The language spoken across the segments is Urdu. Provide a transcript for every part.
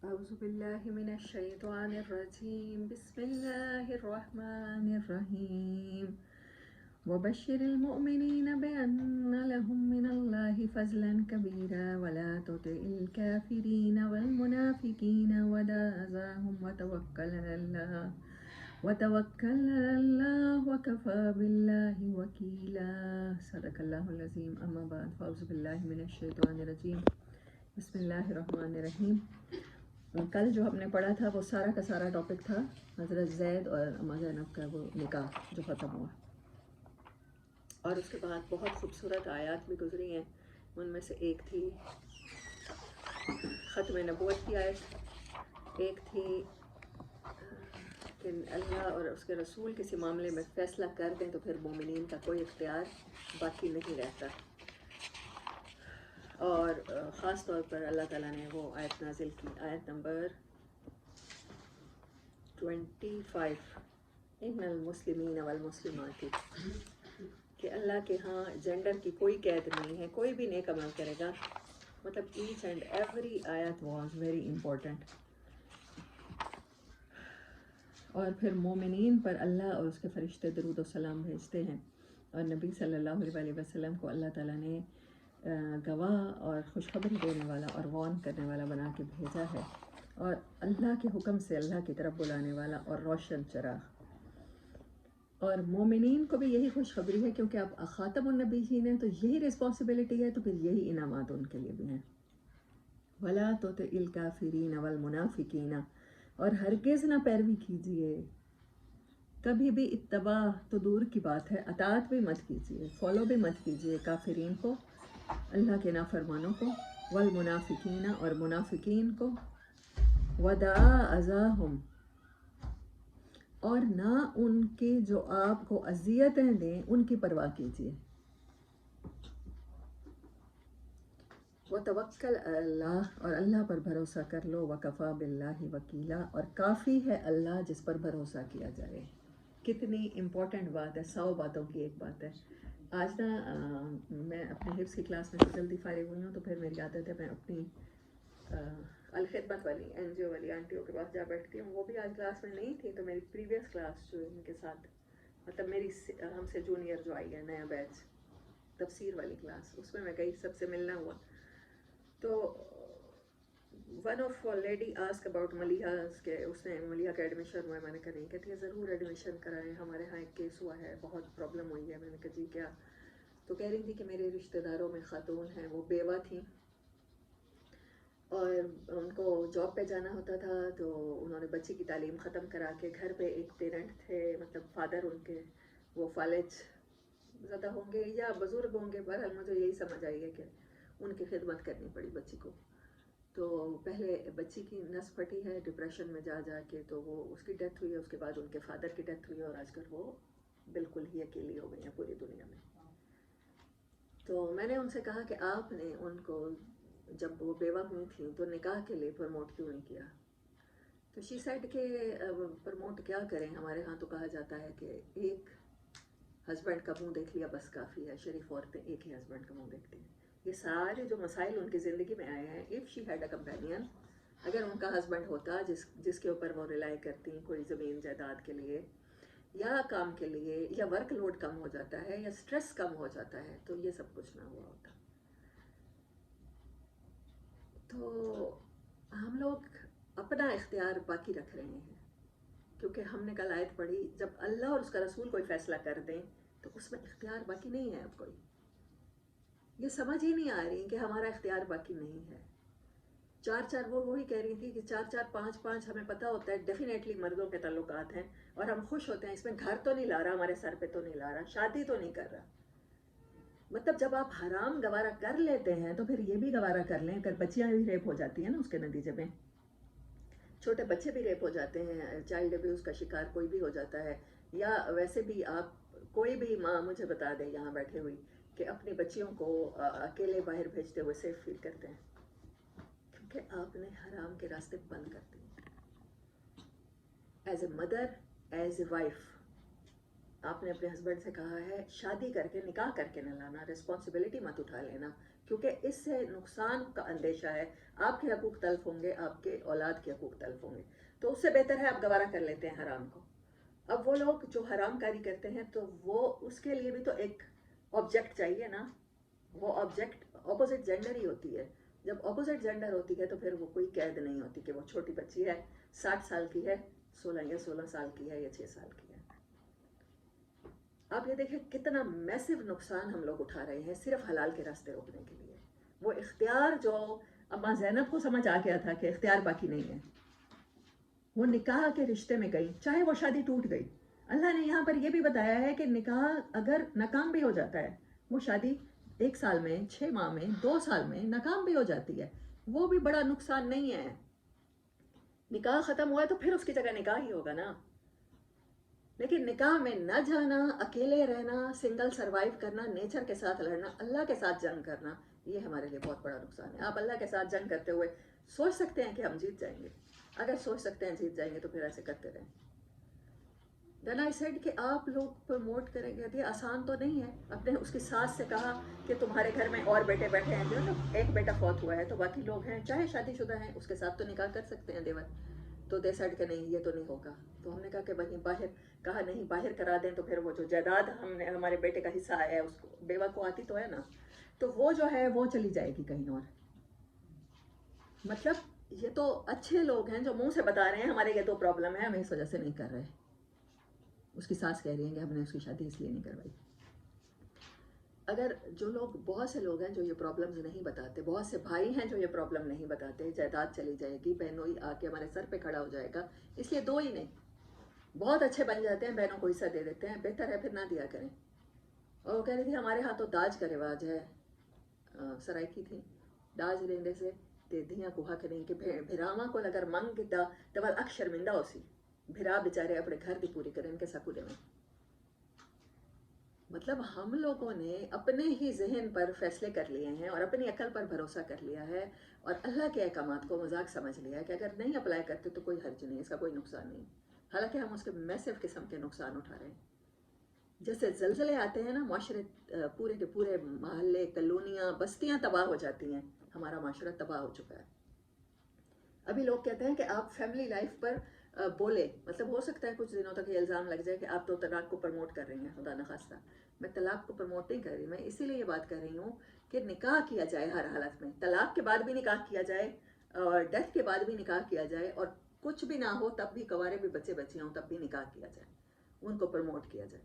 أعوذ بالله من الشيطان الرجيم بسم الله الرحمن الرحيم وبشر المؤمنين بأن لهم من الله فضلا كبيرا ولا تطع الكافرين والمنافقين ودع أذاهم وتوكل على الله وكفى بالله وكيلا صدق الله العظيم أما بعد فأعوذ بالله من الشيطان الرجيم بسم الله الرحمن الرحيم. کل جو ہم نے پڑھا تھا وہ سارا کا سارا ٹاپک تھا حضرت زید اور اما زینب کا وہ نکاح جو ختم ہوا، اور اس کے بعد بہت خوبصورت آیات بھی گزری ہیں. ان میں سے ایک تھی ختم نبوت کی آیت، ایک تھی کہ اللہ اور اس کے رسول کسی معاملے میں فیصلہ کر دیں تو پھر مومنین کا کوئی اختیار باقی نہیں رہتا، اور خاص طور پر اللہ تعالیٰ نے وہ آیت نازل کی، آیت نمبر 25 ان المسلمین والمسلمات، کہ اللہ کے ہاں جینڈر کی کوئی قید نہیں ہے، کوئی بھی نیک عمل کرے گا. مطلب ایچ اینڈ ایوری آیت واز ویری امپورٹنٹ. اور پھر مومنین پر اللہ اور اس کے فرشتے درود و سلام بھیجتے ہیں، اور نبی صلی اللہ علیہ وسلم کو اللہ تعالیٰ نے گواہ اور خوشخبری دینے والا اور وارن کرنے والا بنا کے بھیجا ہے، اور اللہ کے حکم سے اللہ کی طرف بلانے والا اور روشن چراغ. اور مومنین کو بھی یہی خوشخبری ہے، کیونکہ اب خاتم النبیین ہیں تو یہی رسپانسبلٹی ہے، تو پھر یہی انعامات ان کے لیے بھی ہیں. وَلَا تُطِعِ الْكَافِرِينَ وَالْمُنَافِقِينَ، اور ہرگز نہ پیروی کیجیے، کبھی بھی اتباع تو دور کی بات ہے، اطاعت بھی مت کیجیے، فالو بھی مت کیجیے کافرین کو، اللہ کے نافرمانوں کو، والمنافقین اور منافقین کو، وَدَعَا أَذَاهُمْ، اور نہ ان کے جو آپ کو اذیتیں دیں ان کی پرواہ کیجیے. وَتَوَكَّلْ عَلَى اللَّهِ، اور اللہ پر بھروسہ کر لو، وَكَفَى بِاللَّهِ وَكِيلًا، اور کافی ہے اللہ جس پر بھروسہ کیا جائے. کتنی امپورٹنٹ بات ہے، 100 باتوں کی ایک بات ہے. آج نا میں اپنے حفظ کی کلاس میں سے جلدی فارغ ہوئی ہوں، تو پھر میری عادت ہے میں اپنی الخدمت والی این جی او والی آنٹیوں کے پاس جا بیٹھتی ہوں. وہ بھی آج کلاس میں نہیں تھی، تو میری پریویس کلاس جو ان کے ساتھ، مطلب میری ہم سے جونیئر جو آئی ہے نیا بیچ تفسیر والی کلاس، اس میں گئی، سب سے ملنا ہوا. تو one of lady ask about Maliha's, کہ اس نے ملیحہ کا ایڈمیشن ہوا ہے. میں نے کہا نہیں، کہتی ہے ضرور ایڈمیشن کرائیں، ہمارے ہاں ایک کیس ہوا ہے، بہت پرابلم ہوئی ہے. میں نے کہا جی کیا؟ تو کہہ رہی تھی کہ میرے رشتہ داروں میں خاتون ہیں، وہ بیوہ تھیں، اور ان کو جاب پہ جانا ہوتا تھا، تو انہوں نے بچی کی تعلیم ختم کرا کے گھر پہ ایک پیرنٹ تھے، مطلب فادر ان کے، وہ فالج زیادہ ہوں گے یا بزرگ ہوں گے، بہرحال مجھے یہی سمجھ آئی ہے کہ ان کی خدمت کرنی پڑی بچی کو. تو پہلے بچی کی نس پھٹی ہے ڈپریشن میں جا جا کے، تو وہ اس کی ڈیتھ ہوئی ہے، اس کے بعد ان کے فادر کی ڈیتھ ہوئی ہے، اور آج کل وہ بالکل ہی اکیلی ہو گئی ہیں پوری دنیا میں. تو میں نے ان سے کہا کہ آپ نے ان کو جب وہ بیوہ ہوئی تھیں تو نکاح کے لیے پروموٹ کیوں نہیں کیا؟ تو شی سیڈ کہ پروموٹ کیا کریں، ہمارے ہاں تو کہا جاتا ہے کہ ایک ہسبینڈ کا منہ دیکھ لیا بس کافی ہے، شریف عورتیں ایک ہی ہسبینڈ کا منہ دیکھتی ہیں. یہ سارے جو مسائل ان کی زندگی میں آئے ہیں، if she had a companion, اگر ان کا ہسبینڈ ہوتا جس کے اوپر وہ ریلائی کرتی، کوئی زمین جائیداد کے لیے یا کام کے لیے، یا ورک لوڈ کم ہو جاتا ہے یا سٹریس کم ہو جاتا ہے، تو یہ سب کچھ نہ ہوا ہوتا. تو ہم لوگ اپنا اختیار باقی رکھ رہے ہیں، کیونکہ ہم نے کل آیت پڑھی، جب اللہ اور اس کا رسول کوئی فیصلہ کر دیں تو اس میں اختیار باقی نہیں ہے اب کوئی. یہ سمجھ ہی نہیں آ رہی کہ ہمارا اختیار باقی نہیں ہے. چار وہ وہی کہہ رہی تھی کہ 4 5 ہمیں پتہ ہوتا ہے ڈیفینیٹلی مردوں کے تعلقات ہیں، اور ہم خوش ہوتے ہیں، اس میں گھر تو نہیں لا رہا، ہمارے سر پہ تو نہیں لا رہا، شادی تو نہیں کر رہا. مطلب جب آپ حرام گوارہ کر لیتے ہیں تو پھر یہ بھی گوارہ کر لیں. اگر بچیاں بھی ریپ ہو جاتی ہیں نا، اس کے نتیجے میں چھوٹے بچے بھی ریپ ہو جاتے ہیں، چائلڈ ابیوز کا شکار کوئی بھی ہو جاتا ہے، یا ویسے بھی آپ کوئی بھی ماں مجھے بتا دے یہاں بیٹھے ہوئی کہ اپنی بچیوں کو اکیلے باہر بھیجتے ہوئے سیف فیل کرتے ہیں، کیونکہ آپ نے حرام کے راستے بند کر دیے. As a mother, as a wife, آپ نے اپنے ہسبینڈ سے کہا ہے شادی کر کے، نکاح کر کے نہ لانا، رسپانسبلٹی مت اٹھا لینا کیونکہ اس سے نقصان کا اندیشہ ہے، آپ کے حقوق تلف ہوں گے، آپ کے اولاد کے حقوق تلف ہوں گے، تو اس سے بہتر ہے آپ گوارا کر لیتے ہیں حرام کو۔ اب وہ لوگ جو حرام کاری کرتے ہیں تو وہ اس کے لیے بھی تو ایک آبجیکٹ چاہیے نا، وہ آبجیکٹ اپوزٹ جینڈر ہی ہوتی ہے۔ جب اپوزٹ جینڈر ہوتی ہے تو پھر وہ کوئی قید نہیں ہوتی کہ وہ چھوٹی بچی ہے 60 سال کی ہے، 16 سال کی ہے یا 6 سال کی ہے۔ آپ یہ دیکھیں کتنا میسو نقصان ہم لوگ اٹھا رہے ہیں صرف حلال کے راستے روکنے کے لیے۔ وہ اختیار جو اما زینب کو سمجھ آ گیا تھا کہ اختیار باقی نہیں ہے، وہ نکاح کے رشتے میں گئی، چاہے وہ شادی ٹوٹ گئی۔ اللہ نے یہاں پر یہ بھی بتایا ہے کہ نکاح اگر ناکام بھی ہو جاتا ہے، وہ شادی 1 سال میں، 6 ماہ میں، 2 سال میں ناکام بھی ہو جاتی ہے، وہ بھی بڑا نقصان نہیں ہے۔ نکاح ختم ہوا ہے تو پھر اس کی جگہ نکاح ہی ہوگا نا۔ لیکن نکاح میں نہ جانا، اکیلے رہنا، سنگل سروائیو کرنا، نیچر کے ساتھ لڑنا، اللہ کے ساتھ جنگ کرنا، یہ ہمارے لیے بہت بڑا نقصان ہے۔ آپ اللہ کے ساتھ جنگ کرتے ہوئے سوچ سکتے ہیں کہ ہم جیت جائیں گے، اگر سوچ سکتے ہیں جیت جائیں گے تو پھر ایسے کرتے رہیں۔ دین آئی سیڈ کہ آپ لوگ پروموٹ کریں گے، یہ آسان تو نہیں ہے۔ اپنے اس کی ساس سے کہا کہ تمہارے گھر میں اور بیٹے بیٹھے ہیں، مطلب ایک بیٹا فوت ہوا ہے تو باقی لوگ ہیں چاہے شادی شدہ ہیں، اس کے ساتھ تو نکاح کر سکتے ہیں دیور۔ تو دے سیڈ کہ نہیں، یہ تو نہیں ہوگا۔ تو ہم نے کہا کہ وہیں باہر، کہا نہیں باہر کرا دیں تو پھر وہ جو جائیداد ہمارے بیٹے کا حصہ ہے اس کو بیوہ کو آتی تو ہے نا، تو وہ جو ہے وہ چلی جائے گی کہیں اور۔ مطلب یہ تو اچھے لوگ ہیں جو منہ سے بتا رہے ہیں ہمارے یہ تو پرابلم ہے، ہم اس وجہ سے نہیں کر رہے۔ اس کی ساس کہہ رہی ہیں کہ ہم نے اس کی شادی اس لیے نہیں کروائی۔ اگر جو لوگ، بہت سے لوگ ہیں جو یہ پرابلمز نہیں بتاتے، بہت سے بھائی ہیں جو یہ پرابلم نہیں بتاتے، جائیداد چلی جائے گی، بہنوئی آ کے ہمارے سر پہ کھڑا ہو جائے گا، اس لیے دو ہی نہیں، بہت اچھے بن جاتے ہیں، بہنوں کو حصہ دے دیتے ہیں، بہتر ہے پھر نہ دیا کریں۔ اور وہ کہہ رہی تھی ہمارے ہاں تو داج کا رواج ہے، سرائکی تھی، داج لینے سے دیدیاں کو حق نہیں کہ بھراواں کو اگر منگ دا تو اک شرمندہ ہو سی، بھرا بیچارے اپنے گھر کی پوری کریں کے سکولے میں۔ مطلب ہم لوگوں نے اپنے ہی ذہن پر فیصلے کر لیے ہیں اور اپنی عقل پر بھروسہ کر لیا ہے اور اللہ کے احکامات کو مذاق سمجھ لیا ہے کہ اگر نہیں اپلائی کرتے تو کوئی حرج نہیں، اس کا کوئی نقصان نہیں، حالانکہ ہم اس کے میسو قسم کے نقصان اٹھا رہے ہیں۔ جیسے زلزلے آتے ہیں نا، معاشرے پورے کے پورے محلے، کالونیاں، بستیاں تباہ ہو جاتی ہیں، ہمارا معاشرہ تباہ ہو چکا ہے۔ ابھی لوگ کہتے ہیں کہ آپ فیملی لائف پر بولے، مطلب ہو سکتا ہے کچھ دنوں تک یہ الزام لگ جائے کہ آپ تو طلاق کو پروموٹ کر رہی ہیں، خدا نخواستہ۔ میں طلاق کو پروموٹ نہیں کر رہی، میں اسی لیے یہ بات کر رہی ہوں کہ نکاح کیا جائے ہر حالت میں، طلاق کے بعد بھی نکاح کیا جائے اور ڈیتھ کے بعد بھی نکاح کیا جائے، اور کچھ بھی نہ ہو تب بھی، کنوارے بھی بچے بچیاں ہوں تب بھی نکاح کیا جائے، ان کو پروموٹ کیا جائے۔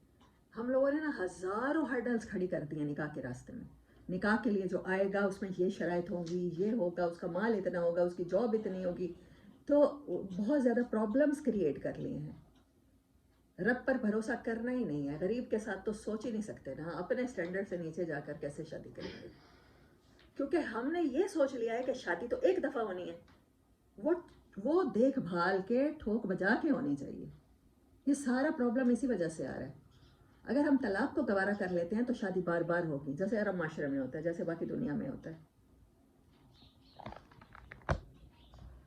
ہم لوگوں نے نا ہزاروں ہرڈلز کھڑی کر دی ہیں نکاح کے راستے میں۔ نکاح کے لیے جو آئے گا اس میں یہ شرائط ہوں گی، یہ ہوگا، اس کا مال اتنا ہوگا، اس کی جاب اتنی ہوگی، تو بہت زیادہ پرابلمز کریٹ کر لیے ہیں۔ رب پر بھروسہ کرنا ہی نہیں ہے، غریب کے ساتھ تو سوچ ہی نہیں سکتے نا، اپنے سٹینڈرڈ سے نیچے جا کر کیسے شادی کریں گے، کیونکہ ہم نے یہ سوچ لیا ہے کہ شادی تو ایک دفعہ ہونی ہے، وہ دیکھ بھال کے ٹھوک بجا کے ہونی چاہیے۔ یہ سارا پرابلم اسی وجہ سے آ رہا ہے۔ اگر ہم طلاق کو گوارا کر لیتے ہیں تو شادی بار بار ہوگی، جیسے عرب معاشرے میں ہوتا ہے، جیسے باقی دنیا میں ہوتا ہے۔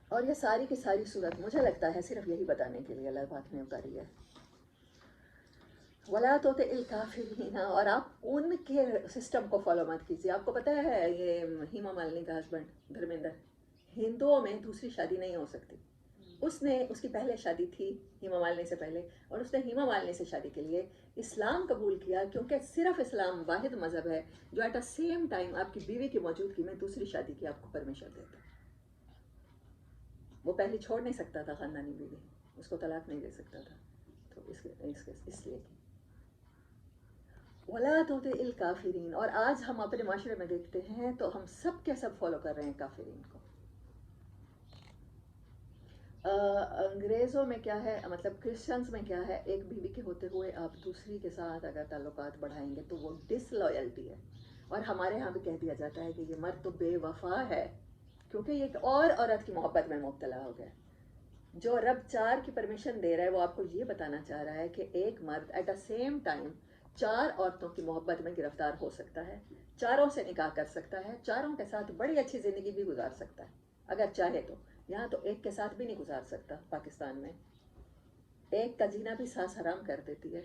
اور یہ ساری کی ساری صورت مجھے لگتا ہے صرف یہی بتانے کے لیے اللہ پاک نے اتاری ہے۔ وَلَا تُطِعِ الْكَافِرِينَ، اور آپ ان کے سسٹم کو فالو مت کیجیے۔ آپ کو پتہ ہے یہ ہیما مالنی کا ہسبینڈ دھرمیندر، ہندوؤں میں دوسری شادی نہیں ہو سکتی۔ اس کی پہلے شادی تھی ہیما مالنی سے پہلے، اور اس نے ہیما مالنی سے شادی کے لیے اسلام قبول کیا، کیونکہ صرف اسلام واحد مذہب ہے جو ایٹ اے سیم ٹائم آپ کی بیوی کی موجودگی میں دوسری شادی کی آپ کو پرمیشن دیتا ہے۔ وہ پہلے چھوڑ نہیں سکتا تھا خاندانی بیوی، اس کو طلاق نہیں دے سکتا تھا، تو اس لیے کی وَلَا تُطِعِ الْكَافِرِينَ۔ اور آج ہم اپنے معاشرے میں دیکھتے ہیں تو ہم سب کے سب فالو کر رہے ہیں کافرین کو۔ انگریزوں میں کیا ہے، مطلب کرسچنز میں کیا ہے، ایک بیوی کے ہوتے ہوئے آپ دوسری کے ساتھ اگر تعلقات بڑھائیں گے تو وہ ڈس لائلٹی ہے، اور ہمارے ہاں بھی کہہ دیا جاتا ہے کہ یہ مرد تو بے وفا ہے، کیونکہ یہ ایک اور عورت کی محبت میں مبتلا ہو گیا۔ جو رب 4 کی پرمیشن دے رہا ہے وہ آپ کو یہ بتانا چاہ رہا ہے کہ ایک مرد ایٹ اے سیم ٹائم 4 عورتوں کی محبت میں گرفتار ہو سکتا ہے، 4 سے نکاح کر سکتا ہے، 4 کے ساتھ بڑی اچھی زندگی بھی گزار سکتا ہے اگر چاہے تو۔ یہاں تو ایک کے ساتھ بھی نہیں گزار سکتا، پاکستان میں ایک کا جینا بھی ساس حرام کر دیتی ہے۔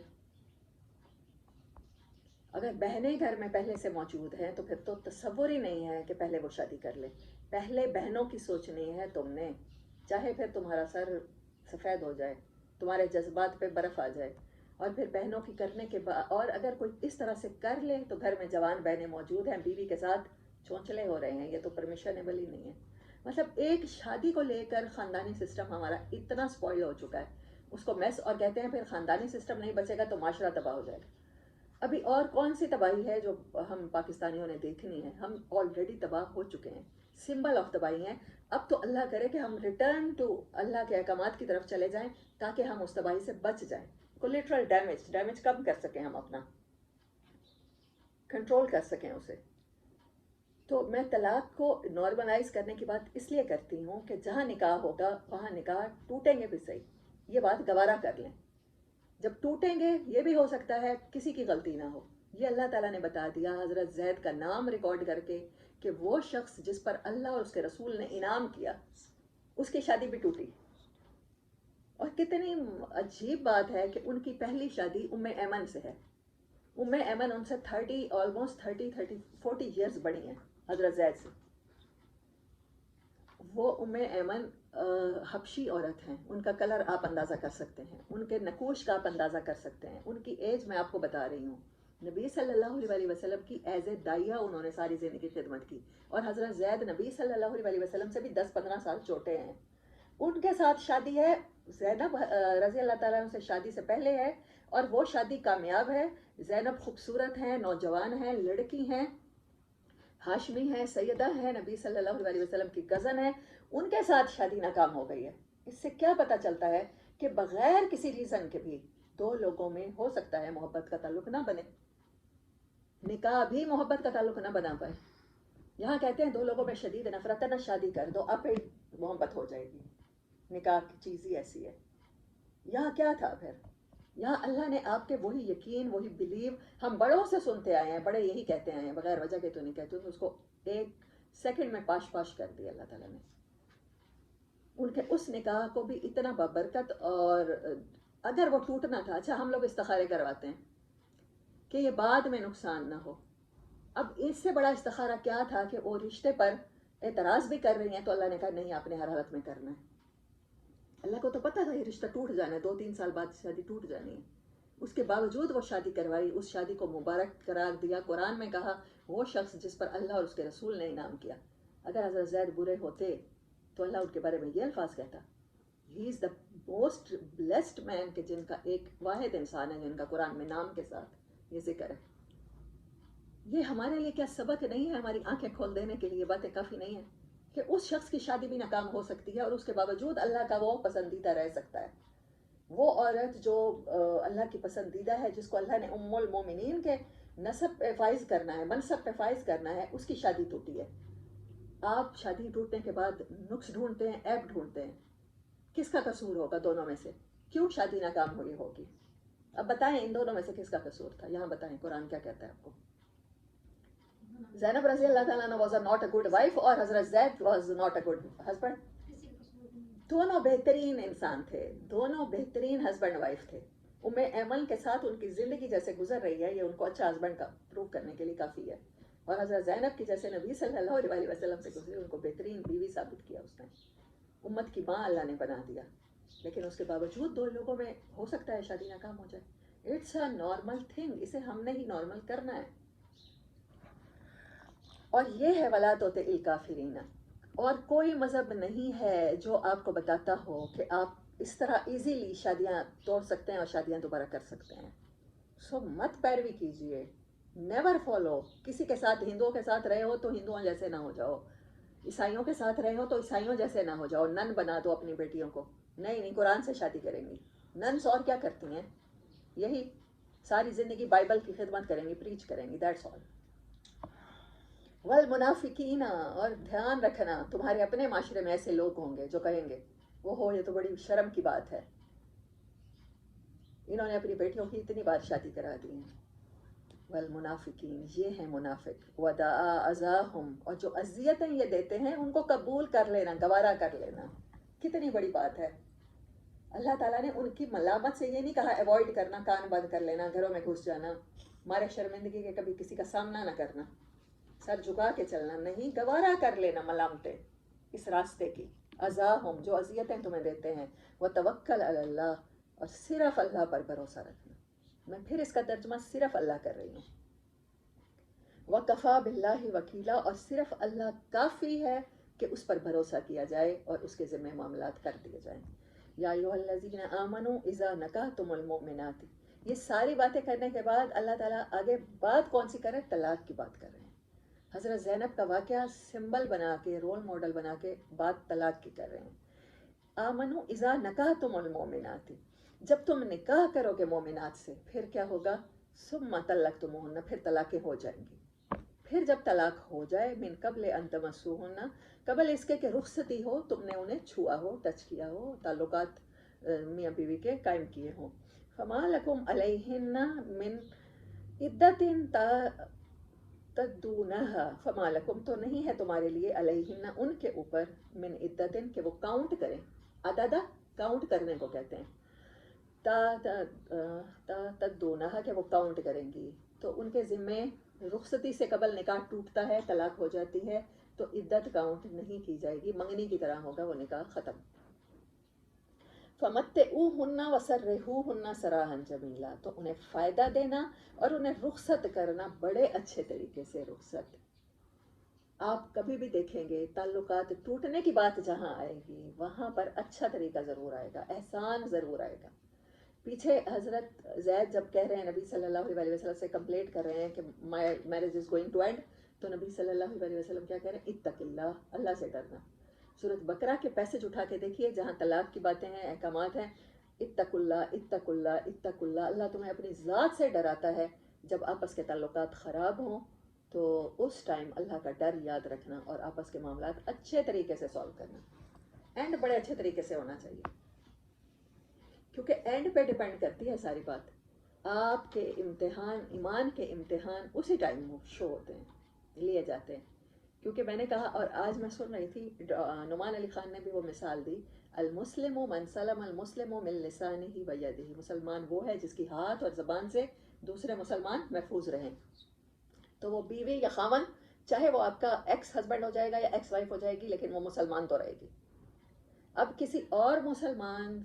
اگر بہنیں گھر میں پہلے سے موجود ہیں تو پھر تو تصور ہی نہیں ہے کہ پہلے وہ شادی کر لے. پہلے بہنوں کی سوچنی ہے تم نے، چاہے پھر تمہارا سر سفید ہو جائے، تمہارے جذبات پہ برف آ جائے. اور پھر بہنوں کی کرنے کے بعد، اور اگر کوئی اس طرح سے کر لے تو گھر میں جوان بہنیں موجود ہیں، بیوی کے ساتھ چونچلے ہو رہے ہیں، یہ تو پرمیشنیبل ہی نہیں ہے. مطلب ایک شادی کو لے کر خاندانی سسٹم ہمارا اتنا سپوائل ہو چکا ہے، اس کو میس. اور کہتے ہیں پھر خاندانی سسٹم نہیں بچے گا تو معاشرہ تباہ ہو جائے گا. ابھی اور کون سی تباہی ہے جو ہم پاکستانیوں نے دیکھنی ہے؟ ہم آلریڈی تباہ ہو چکے ہیں، سمبل آف تباہی ہیں. اب تو اللہ کرے کہ ہم ریٹرن ٹو اللہ کے احکامات کی طرف چلے جائیں تاکہ ہم اس تباہی سے بچ جائیں، کولیٹرل ڈیمیج کم کر سکیں، ہم اپنا کنٹرول کر سکیں اسے. تو میں طلاق کو نارملائز کرنے کی بات اس لیے کرتی ہوں کہ جہاں نکاح ہوگا وہاں نکاح ٹوٹیں گے بھی صحیح، یہ بات گوارا کر لیں. جب ٹوٹیں گے یہ بھی ہو سکتا ہے کسی کی غلطی نہ ہو. یہ اللہ تعالیٰ نے بتا دیا حضرت زید کا نام ریکارڈ کر کے کہ وہ شخص جس پر اللہ اور اس کے رسول نے انعام کیا، اس کی شادی بھی ٹوٹی. اور کتنی عجیب بات ہے کہ ان کی پہلی شادی ام ایمن سے ہے. ام ایمن ان سے آلموسٹ 40 ایئرز بڑی ہیں حضرت زید سے. وہ ام ایمن حبشی عورت ہیں، ان کا کلر آپ اندازہ کر سکتے ہیں، ان کے نقوش کا آپ اندازہ کر سکتے ہیں. ان کی ایج میں آپ کو بتا رہی ہوں. نبی صلی اللہ علیہ وسلم کی ایز اے دائیہ انہوں نے ساری زندگی خدمت کی، اور حضرت زید نبی صلی اللہ علیہ وسلم سے بھی 10-15 سال چھوٹے ہیں. ان کے ساتھ شادی ہے، زینب رضی اللہ تعالیٰ عنہ سے شادی سے پہلے ہے، اور وہ شادی کامیاب ہے. زینب خوبصورت ہیں، نوجوان ہیں، لڑکی ہیں، ہاشمی ہیں، سیدہ ہیں، نبی صلی اللہ علیہ وسلم کی کزن ہیں. ان کے ساتھ شادی ناکام ہو گئی ہے. اس سے کیا پتہ چلتا ہے کہ بغیر کسی ریزن کے بھی دو لوگوں میں ہو سکتا ہے محبت کا تعلق نہ بنے، نکاح بھی محبت کا تعلق نہ بنا پائے. یہاں کہتے ہیں دو لوگوں میں شدید نفرت ہے، نہ شادی کر دو، اب محبت ہو جائے گی. نکاح کی چیز ہی ایسی ہے. یہاں کیا تھا پھر؟ یہاں اللہ نے آپ کے وہی یقین، وہی بلیو ہم بڑوں سے سنتے آئے ہیں، بڑے یہی کہتے آئے ہیں، بغیر وجہ کے تو نہیں کہتے، اس کو ایک سیکنڈ میں پاش پاش کر دیا اللہ تعالیٰ نے. ان کے اس نکاح کو بھی اتنا بابرکت. اور اگر وہ ٹوٹنا تھا، اچھا ہم لوگ استخارے کرواتے ہیں کہ یہ بعد میں نقصان نہ ہو. اب اس سے بڑا استخارہ کیا تھا کہ وہ رشتے پر اعتراض بھی کر رہی ہیں تو اللہ نے کہا نہیں، آپ نے ہر حالت میں کرنا ہے. اللہ کو تو پتا تھا یہ رشتہ ٹوٹ جانا ہے، 2-3 سال بعد شادی ٹوٹ جانی ہے. اس کے باوجود وہ شادی کروائی، اس شادی کو مبارک قرار دیا. قرآن میں کہا وہ شخص جس پر اللہ اور اس کے رسول نے انعام کیا. اگر حضرت زید برے ہوتے تو اللہ ان کے بارے میں یہ الفاظ کہتا، ہی از دا موسٹ بلیسڈ مین، کہ جن کا ایک واحد انسان ہے جن کا قرآن میں نام کے ساتھ یہ ذکر ہے. یہ ہمارے لیے کیا سبق نہیں ہے؟ ہماری آنکھیں کھول دینے کے لیے باتیں کافی نہیں ہیں کہ اس شخص کی شادی بھی ناکام ہو سکتی ہے اور اس کے باوجود اللہ کا وہ پسندیدہ رہ سکتا ہے. وہ عورت جو اللہ کی پسندیدہ ہے، جس کو اللہ نے ام المومنین کے نسب پہ فائز کرنا ہے، منصب پہ فائز کرنا ہے، اس کی شادی ٹوٹی ہے. آپ شادی ٹوٹنے کے بعد نقص ڈھونڈتے ہیں، عیب ڈھونڈتے ہیں. کس کا قصور ہوگا دونوں میں سے؟ کیوں شادی ناکام ہوئی ہوگی؟ اب بتائیں ان دونوں میں سے کس کا قصور تھا؟ یہاں بتائیں قرآن کیا کہتا ہے آپ کو. زینب رضی اللہ تعالیٰ عنہ was not a good wife اور حضرت زید was not a good husband. دونوں بہترین انسان تھے، دونوں بہترین ہسبینڈ وائف تھے. ام ایمن کے ساتھ ان کی زندگی جیسے گزر رہی ہے یہ ان کو اچھا ہسبینڈ کا پروو کرنے کے لیے کافی ہے. اور حضرت زینب کی جیسے نبی صلی اللہ علیہ وسلم سے گزری، ان کو بہترین بیوی ثابت کیا اس نے. امت کی ماں اللہ نے بنا دیا. لیکن اس کے باوجود دو لوگوں میں ہو سکتا ہے شادی ناکام ہو جائے. اٹس اے نارمل تھنگ، اسے ہم نے ہی نارمل کرنا ہے. اور یہ ہے وَلَا تُطِعِ الْكَافِرِينَ. اور کوئی مذہب نہیں ہے جو آپ کو بتاتا ہو کہ آپ اس طرح ایزیلی شادیاں توڑ سکتے ہیں اور شادیاں دوبارہ کر سکتے ہیں. سو مت پیروی کیجیے، نیور فالو. کسی کے ساتھ، ہندوؤں کے ساتھ رہے ہو تو ہندوؤں جیسے نہ ہو جاؤ، عیسائیوں کے ساتھ رہے ہو تو عیسائیوں جیسے نہ ہو جاؤ. نن بنا دو اپنی بیٹیوں کو، نہیں قرآن سے شادی کریں گی. ننس اور کیا کرتی ہیں؟ یہی ساری زندگی بائبل کی خدمت کریں گی، پریچ کریں گی، دیٹس آل. والمنافقین، اور دھیان رکھنا تمہارے اپنے معاشرے میں ایسے لوگ ہوں گے جو کہیں گے وہ ہو یہ تو بڑی شرم کی بات ہے، انہوں نے اپنی بیٹیوں کی اتنی بار شادی کرا دی ہیں. والمنافقین، یہ ہیں منافق. ودعا اذاہم، اور جو اذیتیں یہ دیتے ہیں ان کو قبول کر لینا، گوارا کر لینا. کتنی بڑی بات ہے. اللہ تعالیٰ نے ان کی ملامت سے یہ نہیں کہا ایوائڈ کرنا، کان بند کر لینا، گھروں میں گھس جانا. مارے شرمندگی کے کبھی کسی کا سامنا نہ کرنا، سر جھکا کے چلنا نہیں، گوارا کر لینا ملامتیں اس راستے کی، اذاہم جو اذیتیں تمہیں دیتے ہیں، وتوکل علی اللہ اور صرف اللہ پر بھروسہ رکھنا. میں پھر اس کا ترجمہ صرف اللہ کر رہی ہوں. وَكَفَى بِاللَّهِ وَكِيلًا اور صرف اللہ کافی ہے کہ اس پر بھروسہ کیا جائے اور اس کے ذمہ معاملات کر دیے جائیں. یا ایھا الذین آمنوا اذا نکحتم المؤمنات، یہ ساری باتیں کرنے کے بعد اللہ تعالیٰ آگے بات کون سی کر رہے ہیں؟ طلاق کی بات کر رہے ہیں. حضرت زینب کا واقعہ سمبل بنا کے، رول ماڈل بنا کے بات طلاق کی کر رہے ہیں. آمنوا اذا نکحتم المؤمنات، جب تم نکاح کرو گے مومنات سے، پھر کیا ہوگا؟ ثم طلقتموہن، پھر طلاقیں ہو جائیں گی. پھر جب طلاق ہو جائے، من قبل ان تمسوہن، قبل اس کے کہ رخصتی ہو، تم نے انہیں چھوا ہو، ٹچ کیا ہو، تعلقات میاں بیوی کے قائم کیے ہوں. فما لکم علیہن من عدت تعتدونہا، فما لکم تو نہیں ہے تمہارے لیے علیہن ان کے اوپر، من عدت کہ وہ کاؤنٹ کریں. عددہ کاؤنٹ کرنے کو کہتے ہیں، تعتدونہا کہ وہ کاؤنٹ کریں گی. تو ان کے ذمے رخصتی سے قبل نکاح ٹوٹتا ہے، طلاق ہو جاتی ہے، تو عدت کاؤنٹ نہیں کی جائے گی، منگنی کی طرح ہوگا وہ نکاح ختم. فَمَتِّعُوهُنَّ وَسَرِّحُوهُنَّ سَرَاحًا جَمِيلًا، تو انہیں فائدہ دینا اور انہیں رخصت کرنا بڑے اچھے طریقے سے. رخصت آپ کبھی بھی دیکھیں گے، تعلقات ٹوٹنے کی بات جہاں آئے گی وہاں پر اچھا طریقہ ضرور آئے گا، احسان ضرور آئے گا. پیچھے حضرت زید جب کہہ رہے ہیں، نبی صلی اللہ علیہ وسلم سے کمپلیٹ کر رہے ہیں کہ my marriage is going to end, تو نبی صلی اللہ علیہ وسلم کیا کہہ رہے ہیں؟ اتق اللہ، اللہ سے ڈرنا. سورۃ بقرہ کے پیسج اٹھا کے دیکھیے، جہاں طلاق کی باتیں ہیں، احکامات ہیں، اتق اللہ اتق اللہ اتق اللہ. اللہ تمہیں اپنی ذات سے ڈراتا ہے. جب آپس کے تعلقات خراب ہوں تو اس ٹائم اللہ کا ڈر یاد رکھنا اور آپس کے معاملات اچھے طریقے سے سالو کرنا. اینڈ بڑے اچھے طریقے سے ہونا چاہیے، کیونکہ اینڈ پہ ڈیپینڈ کرتی ہے ساری بات. آپ کے امتحان، ایمان کے امتحان اسی ٹائم شو ہوتے ہیں، لیے جاتے ہیں. کیونکہ میں نے کہا، اور آج میں سن رہی تھی، نعمان علی خان نے بھی وہ مثال دی، المسلم من سلم المسلم من لسانہ ویدہ، مسلمان وہ ہے جس کی ہاتھ اور زبان سے دوسرے مسلمان محفوظ رہیں. تو وہ بیوی یا خاون، چاہے وہ آپ کا ایکس ہسبینڈ ہو جائے گا یا ایکس وائف ہو جائے گی، لیکن وہ مسلمان تو رہے گی. اب کسی اور مسلمان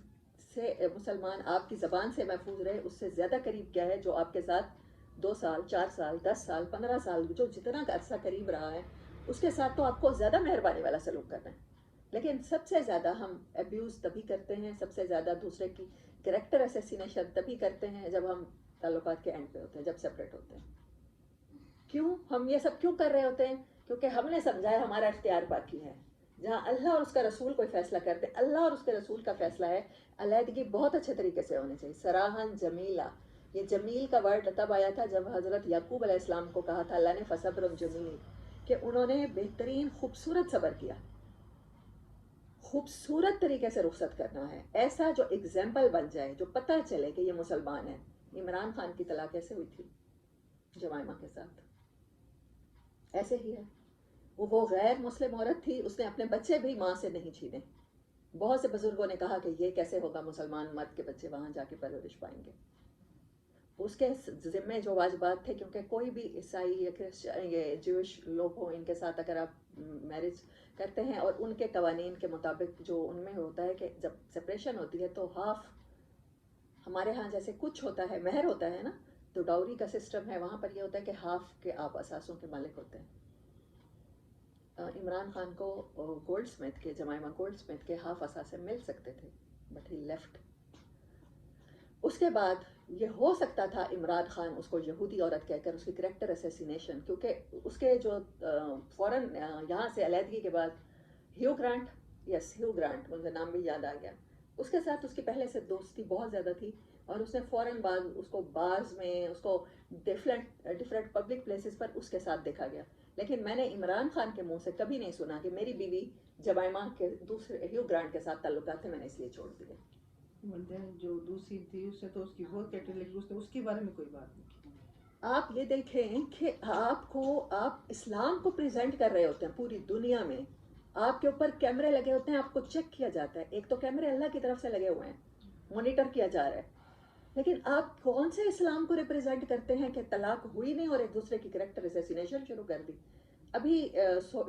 آپ کی زبان سے محفوظ رہے، اس سے زیادہ قریب کیا ہے؟ جو آپ کے ساتھ 2 سال 4 سال 10 سال 15 سال جو جتنا کا عرصہ قریب رہا ہے، اس کے ساتھ تو آپ کو زیادہ مہربانی والا سلوک کرنا ہے. لیکن سب سے زیادہ ہم ابیوز تبھی کرتے ہیں، سب سے زیادہ دوسرے کی کریکٹر اسیسینیشن تبھی کرتے ہیں جب ہم تعلقات کے اینڈ پہ ہوتے ہیں، جب سپریٹ ہوتے ہیں. کیوں ہم یہ سب کیوں کر رہے ہوتے ہیں؟ کیونکہ ہم نے سمجھا ہے ہمارا اختیار باقی ہے. جہاں اللہ اور اس کا رسول کوئی فیصلہ کرتے، اللہ اور اس کے رسول کا فیصلہ ہے، علیحدگی بہت اچھے طریقے سے ہونی چاہیے. سراحن جمیلا، یہ جمیل کا ورڈ تب آیا تھا جب حضرت یعقوب علیہ السلام کو کہا تھا اللہ نے فصبر جمیل، کہ انہوں نے بہترین خوبصورت صبر کیا. خوبصورت طریقے سے رخصت کرنا ہے، ایسا جو ایگزامپل بن جائے، جو پتہ چلے کہ یہ مسلمان ہے. عمران خان کی طلاق کیسے ہوئی تھی؟ جمائمہ کے ساتھ. ایسے ہی ہے، وہ غیر مسلم عورت تھی، اس نے اپنے بچے بھی ماں سے نہیں چھینے. بہت سے بزرگوں نے کہا کہ یہ کیسے ہوگا، مسلمان مرد کے بچے وہاں جا کے پرورش پائیں گے. اس کے ذمے جو واجبات تھے، کیونکہ کوئی بھی عیسائی یا یہ جوش لوگ ہوں، ان کے ساتھ اگر آپ میرج کرتے ہیں اور ان کے قوانین کے مطابق جو ان میں ہوتا ہے کہ جب سپریشن ہوتی ہے تو ہاف، ہمارے ہاں جیسے کچھ ہوتا ہے، مہر ہوتا ہے نا، تو ڈاوری کا سسٹم ہے، وہاں پر یہ ہوتا ہے کہ ہاف کے آپ اثاثوں کے مالک ہوتے ہیں. عمران خان کو گولڈ اسمتھ کے، جمائمہ گولڈ اسمتھ کے ہاف اثاثے مل سکتے تھے، بٹ ہی لیفٹ. اس کے بعد یہ ہو سکتا تھا عمران خان اس کو یہودی عورت کہہ کر اس کی کریکٹر اسیسینیشن، کیونکہ اس کے جو فوراً یہاں سے علیحدگی کے بعد ہیو گرانٹ، ہیو گرانٹ مجھے نام بھی یاد آ گیا، اس کے ساتھ اس کی پہلے سے دوستی بہت زیادہ تھی، اور اس نے فوراً بعد اس کو بارز میں، اس کو ڈفرینٹ پبلک پلیسز پر اس کے ساتھ دیکھا گیا. لیکن میں نے عمران خان کے منہ سے کبھی نہیں سنا کہ میری بیوی جمائمہ کے دوسرے ہیو گرانٹ کے ساتھ تعلقات تھے، میں نے اس لیے چھوڑ دیے. بولتے ہیں جو دوسری تھی اس سے تو اس کی بہت کہتے، لیکن اس نے اس کے بارے میں کوئی بات نہیں کی. آپ یہ دیکھیں کہ آپ اسلام کو پریزنٹ کر رہے ہوتے ہیں پوری دنیا میں، آپ کے اوپر کیمرے لگے ہوتے ہیں، آپ کو چیک کیا جاتا ہے. ایک تو کیمرے اللہ کی طرف سے لگے ہوئے ہیں، مانیٹر کیا جا رہا ہے. لیکن آپ کون سے اسلام کو ریپرزینٹ کرتے ہیں کہ طلاق ہوئی نہیں اور ایک دوسرے کی کریکٹر اسیسینیشن شروع کر دی. ابھی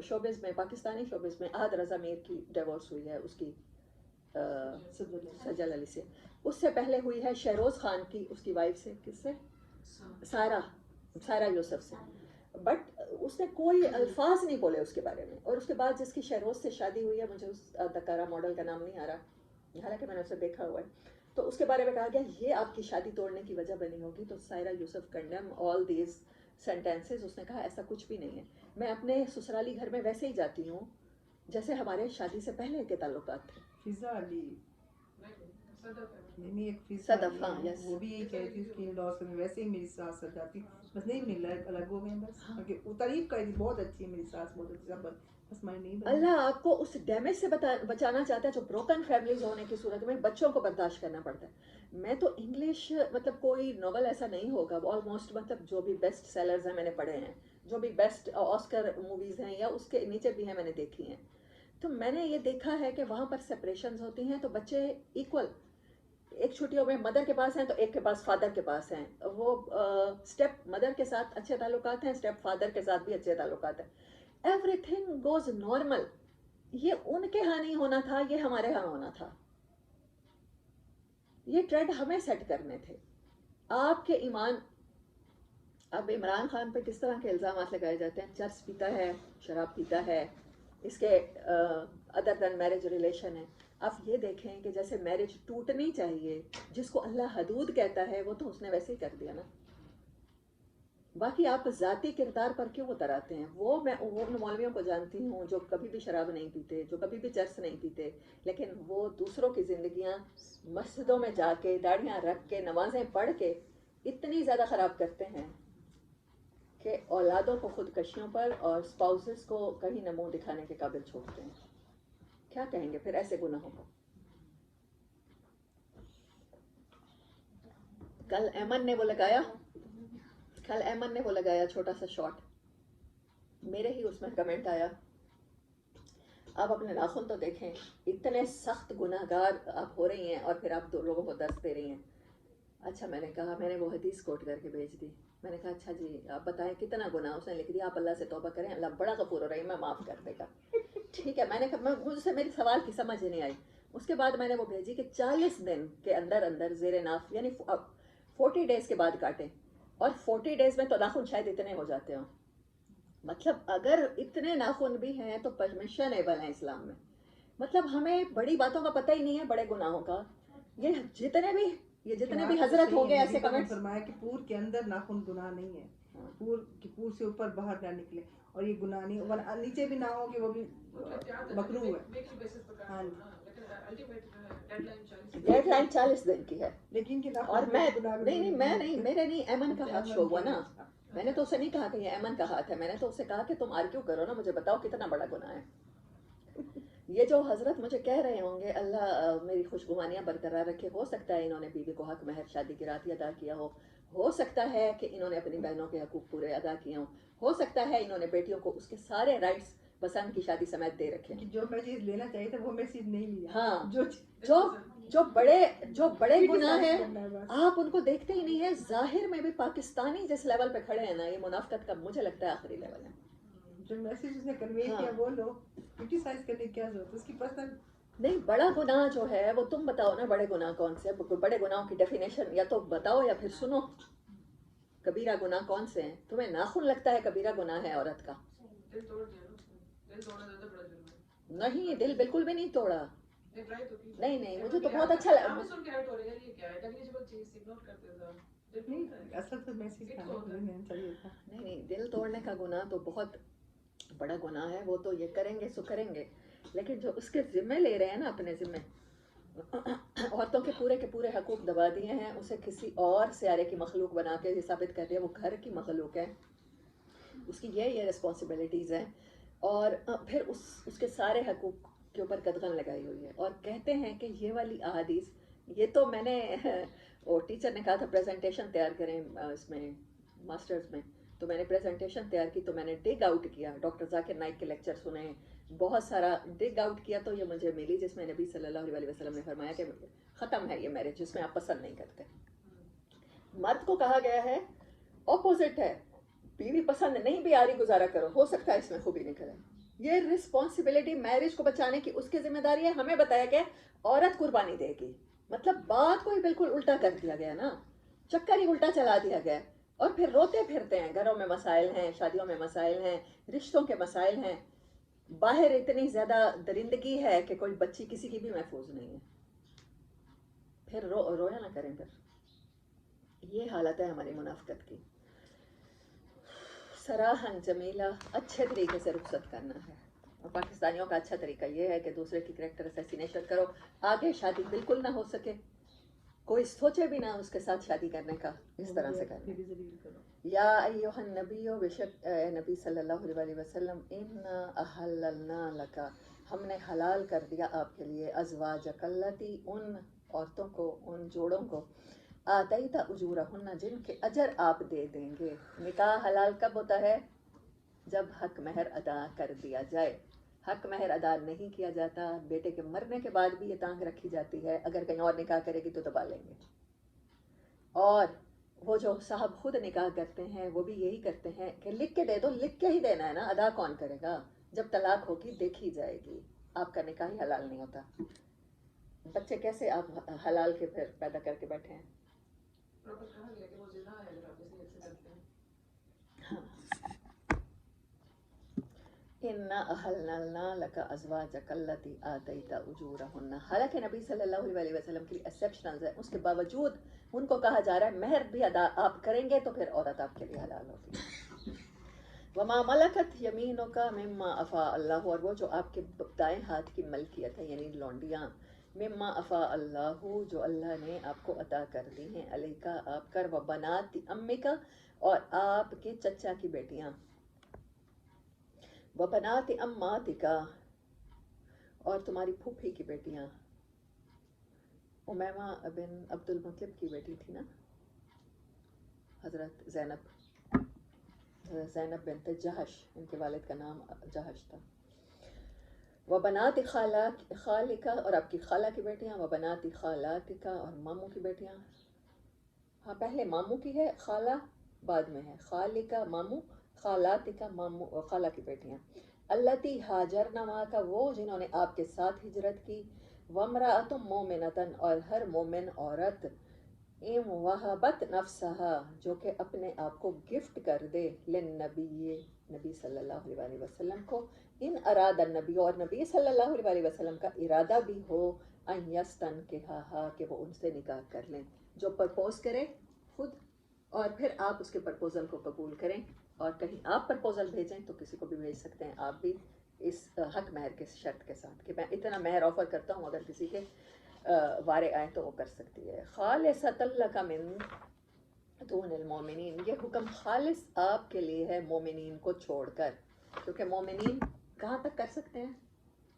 شوبز میں, پاکستانی شوبز میں عہد رضا میر کی ڈیورس ہوئی ہے اس کی سجل علی سے. اس سے پہلے ہوئی ہے شہروز خان کی اس کی وائف سے, کس سے, سارا یوسف سے. بٹ اس نے کوئی الفاظ نہیں بولے اس کے بارے میں. اور اس کے بعد جس کی شہروز سے شادی ہوئی ہے, مجھے اس اداکارہ ماڈل کا نام نہیں آ رہا, حالانکہ میں نے اسے دیکھا ہوا ہے, تو اس کے بارے میں کہا گیا یہ آپ کی شادی توڑنے کی وجہ بنی ہوگی. تو سائرہ یوسف کنڈم آل دیز سینٹینسز. اس نے کہا ایسا کچھ بھی نہیں ہے, میں اپنے سسرالی گھر میں ویسے ہی جاتی ہوں جیسے ہمارے شادی سے پہلے کے تعلقات تھے. فضا علی نہیں ایک صدف, ہاں یس, وہ بھی یہی کہتی اس کی لاس میں ویسے ہی میری ساس سر جاتی, بس نہیں مل رہا, الگ ہو گئے بس. وہ تعریف کر دی بہت اچھی ہے میری ساس, بہت اچھی, بس میں نہیں. اللہ آپ کو اس ڈیمیج سے بچانا چاہتا ہے جو بروکن فیملیز ہونے کی صورت میں بچوں کو برداشت کرنا پڑتا ہے. میں تو انگلش مطلب کوئی ناول ایسا نہیں ہوگا آلموسٹ, مطلب جو بھی بیسٹ سیلرز ہیں میں نے پڑھے ہیں, جو بھی بیسٹ آسکر موویز ہیں یا اس کے نیچے بھی ہیں میں نے دیکھی ہیں, تو میں نے یہ دیکھا ہے کہ وہاں پر سپریشنز ہوتی ہیں تو بچے ایکول, ایک چھٹیوں میں مدر کے پاس ہیں تو ایک کے پاس فادر کے پاس ہیں. وہ اسٹیپ مدر کے ساتھ اچھے تعلقات ہیں, اسٹیپ فادر کے ساتھ بھی اچھے تعلقات ہیں. Every thing goes normal. یہ ان کے ہاں نہیں ہونا تھا, یہ ہمارے ہاں ہونا تھا. یہ ٹرینڈ ہمیں سیٹ کرنے تھے. آپ کے ایمان, اب عمران خان پہ کس طرح کے الزامات لگائے جاتے ہیں, چرس پیتا ہے, شراب پیتا ہے, اس کے ادر دین میرج ریلیشن ہے. آپ یہ دیکھیں کہ جیسے میرج ٹوٹنی چاہیے, جس کو اللہ حدود کہتا ہے, وہ تو اس نے ویسے ہی کر دیا نا. باقی آپ ذاتی کردار پر کیوں اتر آتے ہیں؟ وہ میں ان مولویوں کو جانتی ہوں جو کبھی بھی شراب نہیں پیتے, جو کبھی بھی چرس نہیں پیتے, لیکن وہ دوسروں کی زندگیاں مسجدوں میں جا کے داڑیاں رکھ کے نمازیں پڑھ کے اتنی زیادہ خراب کرتے ہیں کہ اولادوں کو خودکشیوں پر اور اسپاؤسز کو کہیں نہ منہ دکھانے کے قابل چھوڑتے ہیں. کیا کہیں گے پھر ایسے گناہوں کو؟ کل ایمن نے وہ لگایا چھوٹا سا شارٹ, میرے ہی اس میں کمنٹ آیا, آپ اپنے ناخن تو دیکھیں, اتنے سخت گناہ گار آپ ہو رہی ہیں اور پھر آپ دو لوگوں کو درس دے رہی ہیں. اچھا میں نے کہا, میں نے وہ حدیث کوٹ کر کے بھیج دی. میں نے کہا اچھا جی آپ بتائیں کتنا گناہ. اس نے لکھ دیا آپ اللہ سے توبہ کریں, اللہ بڑا غفور رحیم ہے, معاف کر دے گا. ٹھیک ہے, میں نے کہا مجھ سے میری سوال کی سمجھ نہیں آئی. اس کے بعد میں نے وہ بھیجی کہ 40 دن کے اندر زیر ناف, یعنی 40 ڈیز کے بعد کاٹیں, اور 40 ڈیز میں تو ناخن شاید اتنے ہو جاتے ہوں. مطلب اگر اتنے ناخن بھی ہیں تو پرمیشنیبل ہیں اسلام میں. مطلب ہمیں بڑی باتوں کا پتہ ہی نہیں ہے, بڑے گناہوں کا. یہ جتنے بھی حضرت ہوں گے ایسے کمنٹس فرمایا کہ پور کے اندر ناخن گناہ نہیں ہے, پور سے اوپر باہر نہ نکلے, اور یہ گناہ نہیں, نیچے بھی نہ ہو کہ وہ بھی مکروہ ہے. ہاں ڈیڈ لائن 40 دن کی ہے, لیکن اور میں نہیں میرے نہیں, ایمن کا ہاتھ شو ہوا نا. میں نے تو اسے نہیں کہا کہ یہ ایمن کا ہاتھ ہے, میں نے تو اسے کہا کہ تم آرگیو کرو نا, مجھے بتاؤ کتنا بڑا گناہ ہے. یہ جو حضرت مجھے کہہ رہے ہوں گے, اللہ میری خوشگمانیاں برقرار رکھے, ہو سکتا ہے انہوں نے بیوی کو حق مہر شادی کی رات ہی ادا کیا ہو سکتا ہے کہ انہوں نے اپنی بہنوں کے حقوق پورے ادا کیے ہو سکتا ہے انہوں نے بیٹیوں کو اس کے سارے رائٹس پسند کی شادی سمیت دے رکھے. جو میں چیز لینا چاہیے تھا وہ میں چیز نہیں لیا. ہاں, جو بڑے گناہ ہیں آپ ان کو دیکھتے ہی نہیں ہیں. ظاہر میں بھی پاکستانی جس لیول پہ کھڑے ہیں نا, یہ منافقت کا مجھے لگتا ہے آخری لیول ہے. جو میسج اس نے کنوے کیا وہ لو, کرٹیسائز کرنے کی کیا ضرورت, اس کی پرسنل نہیں. بڑا گناہ جو ہے وہ تم بتاؤ نا, بڑے گناہ کون سے, بڑے گناہوں کی ڈیفینیشن یا تو بتاؤ یا پھر سنو. کبیرہ گناہ کون سے ہیں؟ تمہیں ناخن لگتا ہے کبیرہ گناہ ہے عورت کا؟ نہیں, دل بالکل بھی نہیں توڑا. نہیں مجھے تو بہت اچھا لگا. نہیں, دل توڑنے کا گناہ تو بہت بڑا گناہ ہے, وہ تو یہ کریں گے سو کریں گے, لیکن جو اس کے ذمے لے رہے ہیں نا, اپنے ذمے عورتوں کے پورے حقوق دبا دیے ہیں, اسے کسی اور سیارے کی مخلوق بنا کے یہ ثابت کر دیا وہ گھر کی مخلوق ہے, اس کی یہ رسپانسبلٹیز ہیں, اور پھر اس کے سارے حقوق کے اوپر قدغن لگائی ہوئی ہے. اور کہتے ہیں کہ یہ والی احادیث, یہ تو میں نے اور ٹیچر نے کہا تھا پریزنٹیشن تیار کریں اس میں ماسٹرز میں, تو میں نے پریزنٹیشن تیار کی, تو میں نے ڈگ آؤٹ کیا, ڈاکٹر ذاکر نائک کے لیکچر سنے, بہت سارا ڈگ آؤٹ کیا, تو یہ مجھے ملی جس میں نبی صلی اللہ علیہ وسلم نے فرمایا کہ ختم ہے یہ میرج جس میں آپ پسند نہیں کرتے. مرد کو کہا گیا ہے اپوزٹ ہے, بیوی پسند نہیں بھی آ رہی گزارا کرو, ہو سکتا ہے اس میں خوبی نکلے. یہ رسپانسبلٹی میرج کو بچانے کی اس کی ذمہ داری ہے. ہمیں بتایا کہ عورت قربانی دے گی, مطلب بات کو ہی بالکل الٹا کر دیا گیا نا, چکر ہی الٹا چلا دیا گیا. اور پھر روتے پھرتے ہیں, گھروں میں مسائل ہیں, شادیوں میں مسائل ہیں, رشتوں کے مسائل ہیں, باہر اتنی زیادہ درندگی ہے کہ کوئی بچی کسی کی بھی محفوظ نہیں ہے. پھر رویا نہ کریں. پھر یہ حالت ہے ہماری منافقت کی. سراہن جمیلہ, اچھے طریقے سے رخصت کرنا ہے. اور پاکستانیوں کا اچھا طریقہ یہ ہے کہ دوسرے کی کریکٹر اسیسینیشن کرو, آگے شادی بالکل نہ ہو سکے, کوئی سوچے بھی نہ اس کے ساتھ شادی کرنے کا, اس طرح سے کرنا. یا ایہا النبی, بے شک اے نبی صلی اللہ علیہ وسلم, انا احللنا لکا, ہم نے حلال کر دیا آپ کے لیے, ازواجک اللتی, ان عورتوں کو, ان جوڑوں کو, آتیت اجورہن, جن کے اجر آپ دے دیں گے. نکاح حلال کب ہوتا ہے؟ جب حق مہر ادا کر دیا جائے. حق مہر ادا نہیں کیا جاتا, بیٹے کے مرنے کے بعد بھی یہ تانگ رکھی جاتی ہے, اگر کہیں اور نکاح کرے گی تو دبا لیں گے. اور وہ جو صاحب خود نکاح کرتے ہیں وہ بھی یہی کرتے ہیں کہ لکھ کے دے دو, لکھ کے ہی دینا ہے نا, ادا کون کرے گا؟ جب طلاق ہوگی دیکھی جائے گی. آپ کا نکاح ہی حلال نہیں ہوتا. بچے کیسے آپ حلال کے پھر پیدا کر کے بیٹھے ہیں؟ اِنَّا أَحَلَّلْنَا لَكَ أَزْوَاجَكَ الَّتِي آتَيْتَ أُجُورَهُنَّ. حالانکہ نبی صلی اللہ علیہ وسلم کے لیے ایکسیپشنلز ہے, اس کے باوجود ان کو کہا جا رہا ہے مہر بھی ادا آپ کریں گے تو پھر عورت آپ کے لیے حلال ہوگی. وَمَا مَلَكَتْ يَمِينُكَ مِمَّا أَفَاءَ اللَّهُ, اور وہ جو آپ کے دائیں ہاتھ کی ملکیت ہے یعنی لونڈیاں, مِمَّا أَفَاءَ اللَّهُ, جو اللہ نے آپ کو عطا کر دی ہیں, عَلَيْكَ آپ کر, وَبَنَاتِ أَمِّكَ, اور آپ کے چچا کی بیٹیاں, وَبَنَاتِ أَمَّاتِكَ, اور تمہاری پھوپھی کی بیٹیاں. امیمہ بن عبد المطلب کی بیٹی تھی نا حضرت زینب, زینب بنت جہش, ان کے والد کا نام جہش تھا. وَبَنَاتِ خَالِكَ, اور آپ کی خالہ کی بیٹیاں, وَبَنَاتِ خَالَاتِكَ, اور ماموں کی بیٹیاں. ہاں پہلے ماموں کی ہے, خالہ بعد میں ہے. خالِكَ ماموں, خالاتِكَ ماموں خالہ کی بیٹیاں. اللتی ہاجرن معک, وہ جنہوں نے آپ کے ساتھ ہجرت کی. وامرأۃ مؤمنۃ, اور ہر مومن عورت, ام وہبت نفسہا, جو کہ اپنے آپ کو گفٹ کر دے, للنبی, نبی صلی اللہ علیہ وسلم کو, ان اراد النبی, اور نبی صلی اللہ علیہ وسلم کا ارادہ بھی ہو, ان یستنکحھا, کہ وہ ان سے نکاح کر لیں. جو پرپوز کرے خود, اور پھر آپ اس کے پرپوزل کو قبول کریں, اور کہیں آپ پرپوزل بھیجیں تو کسی کو بھی بھیج سکتے ہیں آپ بھی, اس حق مہر کے شرط کے ساتھ کہ میں اتنا مہر آفر کرتا ہوں, اگر کسی کے وارے آئیں تو وہ کر سکتی ہے. خالصۃ لک من دون المومنین, یہ حکم خالص آپ کے لیے ہے مومنین کو چھوڑ کر, کیونکہ مومنین کہاں تک کر سکتے ہیں؟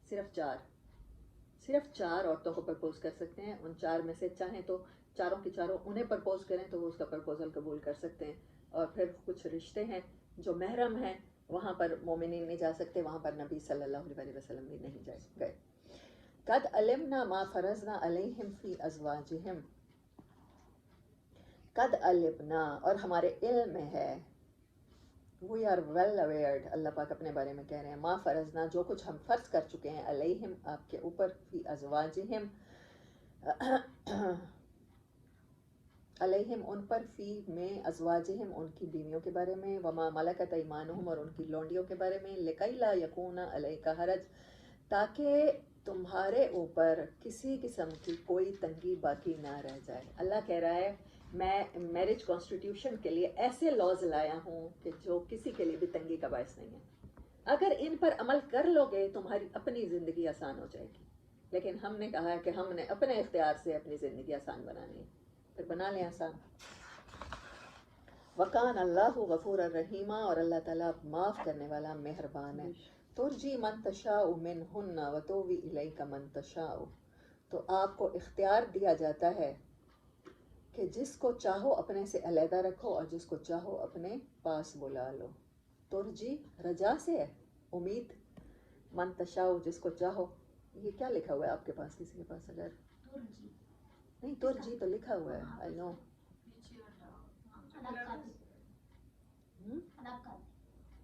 صرف چار عورتوں کو پرپوز کر سکتے ہیں. ان چار میں سے چاہیں تو چاروں کی چاروں انہیں پرپوز کریں تو وہ اس کا پرپوزل قبول کر سکتے ہیں. اور پھر کچھ رشتے ہیں جو محرم ہیں, وہاں پر مومنین نہیں جا سکتے, وہاں پر نبی صلی اللہ علیہ وسلم بھی نہیں گئے. قد علمنا ما فرضنا علیہم فی ازواجہم, قد علمنا, اور ہمارے علم میں ہے, we are well aware, اللہ پاک اپنے بارے میں کہہ رہے ہیں, ما فرضنا, جو کچھ ہم فرض کر چکے ہیں, علیہم, آپ کے اوپر, فی ازواجہم, علیہم ان پر, فی میں, ازواجہم ان کی بیویوں کے بارے میں, وما ملکت ایمانہم اور ان کی لونڈیوں کے بارے میں, لکی لا یکون علیک حرج, تاکہ تمہارے اوپر کسی قسم کی کوئی تنگی باقی نہ رہ جائے. اللہ کہہ رہا ہے میں میرج کانسٹیٹیوشن کے لیے ایسے لاز لایا ہوں کہ جو کسی کے لیے بھی تنگی کا باعث نہیں ہے. اگر ان پر عمل کر لو گے تمہاری اپنی زندگی آسان ہو جائے گی. لیکن ہم نے کہا ہے کہ ہم نے اپنے اختیار سے اپنی زندگی آسان بنانی ہے, پھر بنا لیں آسان. وکان اللہ غفور الرحیم, اور اللہ تعالیٰ معاف کرنے والا مہربان ہے. ترجی من تشاء منہن وتوی الیک من تشاء, تو آپ کو اختیار دیا جاتا ہے کہ جس کو چاہو اپنے سے علیحدہ رکھو اور جس کو چاہو اپنے پاس بلا لو. ترجی رجا سے ہے, امید, من تشاء جس کو چاہو. یہ کیا لکھا ہوا ہے آپ کے پاس, کسی کے پاس؟ اگر نہیں ترجی تو لکھا ہوا ہے, آئی نو,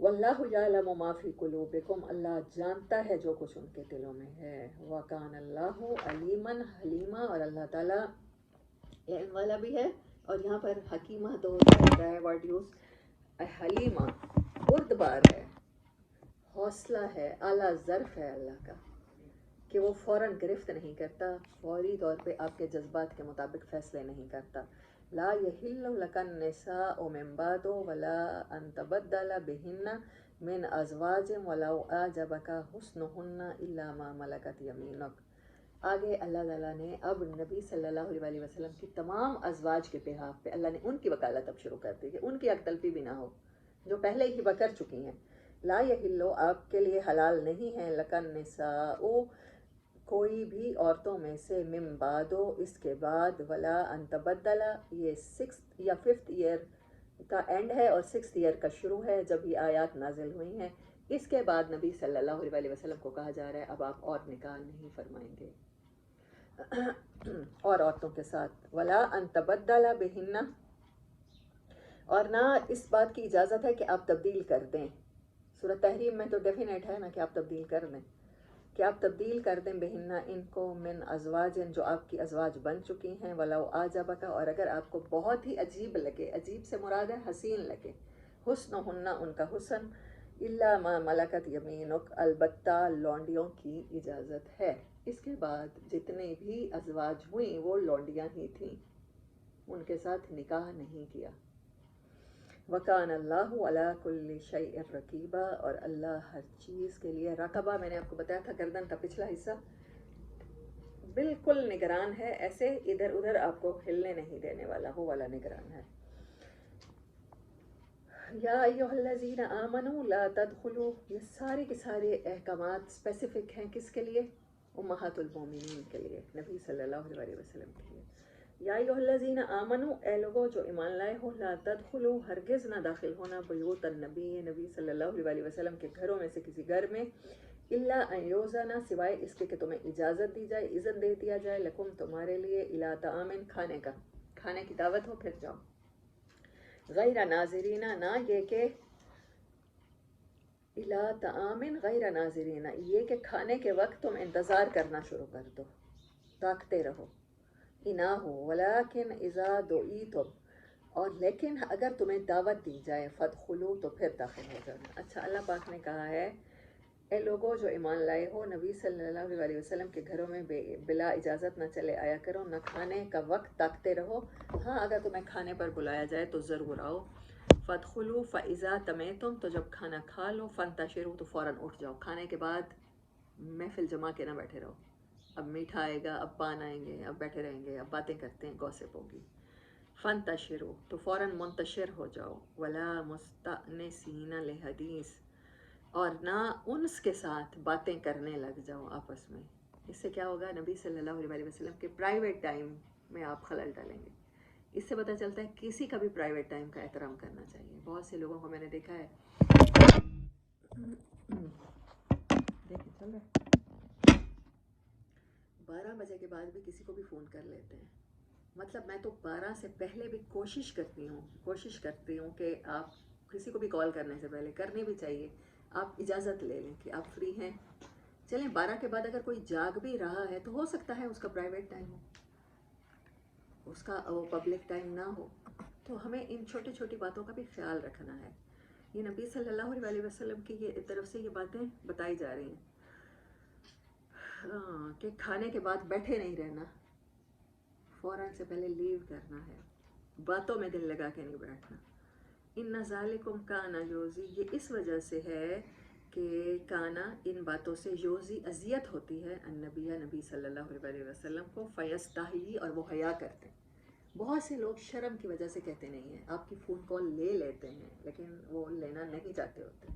واللہ یعلم ما فی قلوبکم، اللہ جانتا ہے جو کچھ ان کے دلوں میں ہے، وکان اللہ علیما حلیما، اور اللہ تعالیٰ علم والا بھی ہے، اور یہاں پر حکیمہ تو ہوتا ہے ورڈ یوز، حلیمہ بردبار ہے، حوصلہ ہے، اعلیٰ ظرف ہے اللہ کا، کہ وہ فوراً گرفت نہیں کرتا، فوری طور پہ آپ کے جذبات کے مطابق فیصلے نہیں کرتا۔ لا یحل لک النساء من بعد ولا ان تبدل بہن من ازواج ولو اعجبک حسنہن الا ما ملکت یمینک۔ آگے اللہ تعالیٰ نے اب نبی صلی اللہ علیہ وسلم کی تمام ازواج کے بہاف پہ اللہ نے ان کی وکالت اب شروع کر دی کہ ان کی حق تلفی بھی نہ ہو جو پہلے ہی وہ کر چکی ہیں۔ لا یحل، آپ کے لیے حلال نہیں ہے، لکن نساء، کوئی بھی عورتوں میں سے، من بعدو، اس کے بعد، ولا ان تبدلا، یہ 6 یا 5 ایئر کا اینڈ ہے اور 6 ایئر کا شروع ہے جب یہ آیات نازل ہوئی ہیں۔ اس کے بعد نبی صلی اللہ علیہ وسلم کو کہا جا رہا ہے اب آپ اور نکاح نہیں فرمائیں گے اور عورتوں کے ساتھ، ولا ان تبدلا بہن، اور نہ اس بات کی اجازت ہے کہ آپ تبدیل کر دیں۔ سورۃ تحریم میں تو ڈیفینیٹ ہے نا کہ آپ تبدیل کر دیں، کہ آپ تبدیل کر دیں بہنہ ان کو، من ازواج، جو آپ کی ازواج بن چکی ہیں، ولو اعجبک، اور اگر آپ کو بہت ہی عجیب لگے، عجیب سے مراد ہے حسین لگے، حسنہن، ان کا حسن، الا ما ملکت یمینک، البتہ لونڈیوں کی اجازت ہے۔ اس کے بعد جتنے بھی ازواج ہوئیں وہ لونڈیاں ہی تھیں، ان کے ساتھ نکاح نہیں کیا۔ وکان اللہ علی کل شیء رقیبا، اور اللہ ہر چیز کے لیے، رقبہ میں نے آپ کو بتایا تھا گردن کا پچھلا حصہ، بالکل نگران ہے، ایسے ادھر ادھر آپ کو ہلنے نہیں دینے والا، وہ والا نگران ہے۔ یا ایھا الذین آمنوا لا تدخلوا، یہ سارے کے سارے احکامات اسپیسیفک ہیں کس کے لیے؟ امہات المومنین کے لیے، نبی صلی اللہ علیہ وسلم کے لیے۔ یا ایھا الذین آمنوا، اے لوگو جو ایمان لائے ہو، لا تدخلوا، ہرگز نہ داخل ہونا، بیوت النبی، نبی صلی اللہ علیہ وسلم کے گھروں میں سے کسی گھر میں، الا ان یؤذن، سوائے اس کے کہ تمہیں اجازت دی جائے، اذن دے دیا جائے، لکم، تمہارے لیے، الی طعام، کھانے کا، کھانے کی دعوت ہو پھر جاؤ، غیر ناظرین، نہ یہ کہ الی طعام غیر ناظرین، یہ کہ کھانے کے وقت تم انتظار کرنا شروع کر دو، تاکتے رہو، انا ہو، ولیکن اذا دعیتم، اور لیکن اگر تمہیں دعوت دی جائے، فادخلوا، تو پھر داخل ہو جانا۔ اچھا، اللہ پاک نے کہا ہے اے لوگوں جو ایمان لائے ہو، نبی صلی اللہ علیہ وسلم کے گھروں میں بلا اجازت نہ چلے آیا کرو، نہ کھانے کا وقت تاکتے رہو، ہاں اگر تمہیں کھانے پر بلایا جائے تو ضرور آؤ۔ فادخلوا فاذا طمعتم، تو جب کھانا کھا لو، فانتشروا، تو فوراً اٹھ جاؤ، کھانے کے بعد محفل جما کے نہ بیٹھے رہو، اب میٹھا آئے گا، اب پان آئیں گے، اب بیٹھے رہیں گے، اب باتیں کرتے ہیں، گوسپ ہوگی، فانتشروا، تو فوراً منتشر ہو جاؤ، ولا مستأنسین لحدیث، اور نہ انس کے ساتھ باتیں کرنے لگ جاؤ آپس میں۔ اس سے کیا ہوگا؟ نبی صلی اللہ علیہ وسلم کے پرائیویٹ ٹائم میں آپ خلل ڈالیں گے۔ اس سے پتہ چلتا ہے کسی کا بھی پرائیویٹ ٹائم کا احترام کرنا چاہیے۔ بہت سے لوگوں کو میں نے دیکھا ہے، دیکھیں چل رہا ہے، 12 بجے کے بعد بھی کسی کو بھی فون کر لیتے ہیں۔ مطلب میں تو 12 سے پہلے بھی کوشش کرتی ہوں کہ آپ کسی کو بھی کال کرنے سے پہلے، کرنی بھی چاہیے، آپ اجازت لے لیں کہ آپ فری ہیں، چلیں 12 کے بعد اگر کوئی جاگ بھی رہا ہے تو ہو سکتا ہے اس کا پرائیویٹ ٹائم ہو، اس کا وہ پبلک ٹائم نہ ہو، تو ہمیں ان چھوٹی چھوٹی باتوں کا بھی خیال رکھنا ہے۔ یہ نبی صلی اللہ علیہ وسلم کی یہ طرف سے یہ باتیں بتائی جا رہی ہیں کہ کھانے کے بعد بیٹھے نہیں رہنا، فوراً سے پہلے لیو کرنا ہے، باتوں میں دل لگا کے نہیں بیٹھنا۔ ان ذالکم کانا یوزی، یہ اس وجہ سے ہے کہ کانا، ان باتوں سے، یوزی، اذیت ہوتی ہے، نبی صلی اللہ علیہ وسلم کو، فیستحیی، اور وہ حیا کرتے ہیں۔ بہت سے لوگ شرم کی وجہ سے کہتے نہیں ہیں، آپ کی فون کال لے لیتے ہیں لیکن وہ لینا نہیں چاہتے ہوتے۔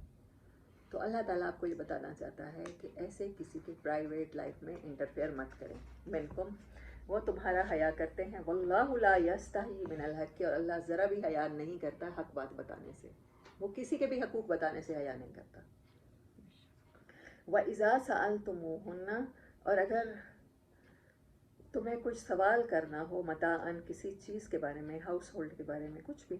تو اللہ تعالیٰ آپ کو یہ بتانا چاہتا ہے کہ ایسے کسی کی پرائیویٹ لائف میں انٹرفیئر مت کریں، منکم، وہ تمہارا حیا کرتے ہیں، واللہ لا یستحی من الحق، اور اللہ ذرا بھی حیا نہیں کرتا حق بات بتانے سے، وہ کسی کے بھی حقوق بتانے سے حیا نہیں کرتا۔ وَإِذَا سَأَلْتُمُوهُنَّ، اور اگر تمہیں کچھ سوال کرنا ہو، متاعن، کسی چیز کے بارے میں، ہاؤس ہولڈ کے بارے میں، کچھ بھی،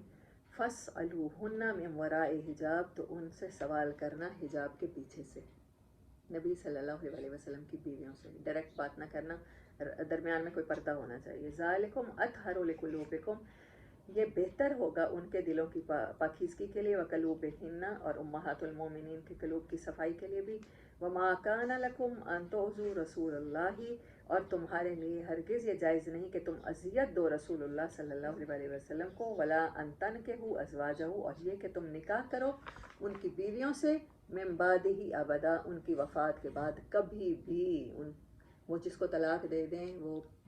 فَاسْأَلُوهُنَّ مِنْ وَرَاءِ حجاب، تو ان سے سوال کرنا حجاب کے پیچھے سے. نبی صلی اللہ علیہ وسلم کی بیویوں سے ڈائریکٹ بات نہ کرنا، درمیان میں کوئی پردہ ہونا چاہیے. ذَلِكُمْ أَطْهَرُ لِقُلُوبِكُمْ، یہ بہتر ہوگا ان کے دلوں کی پاکیزگی کے لیے، وَقُلُوبِهِنَّ، اور امہات المومنین کے قلوب کی صفائی کے لیے بھی. وَمَا كَانَ لَكُمْ أَن تُؤْذُوا رَسُولَ اللَّهِ، اور تمہارے لیے ہرگز یہ جائز نہیں کہ تم اذیت دو رسول اللہ صلی اللہ علیہ وسلم کو. وَلَا أَن تَنكِحُوا أَزْوَاجَهُ، اور یہ کہ تم نکاح کرو ان کی بیویوں سے، من بعدہ ابدا، ان کی وفات کے بعد کبھی بھی. وہ جس کو طلاق دے دیں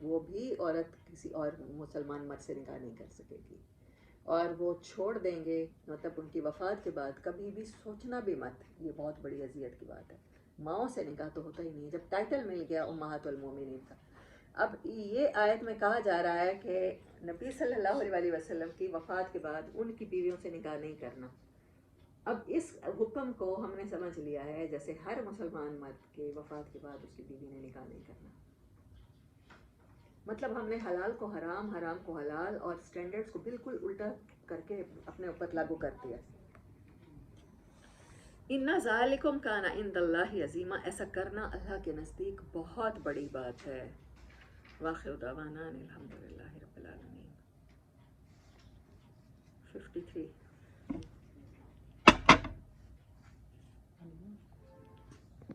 وہ بھی عورت کسی اور مسلمان مرد سے نکاح نہیں کر سکے گی. اور وہ چھوڑ دیں گے مطلب ان کی وفات کے بعد کبھی بھی سوچنا بھی مت. یہ بہت بڑی اذیت کی بات ہے. ماؤں سے نکاح تو ہوتا ہی نہیں ہے جب ٹائٹل مل گیا امہات المومنین کا. اب یہ آیت میں کہا جا رہا ہے کہ نبی صلی اللہ علیہ وسلم کی وفات کے بعد ان کی بیویوں سے نکاح نہیں کرنا. اب اس حکم کو ہم نے سمجھ لیا ہے جیسے ہر مسلمان مرد کے وفات کے بعد اس کی بیوی نے نکاح نہیں کرنا. مطلب ہم نے حلال کو حرام، حرام کو حلال، اور سٹینڈرڈز کو بالکل الٹا کر کے اپنے اوپر لاگو کر دیا. اِنَّ ذَلِكُمْ كَانَ عِندَ اللَّهِ عَظِيمًا، ایسا کرنا اللہ کے نزدیک بہت بڑی بات ہے. وآخر دعوانا الحمد للہ رب العالمین. 53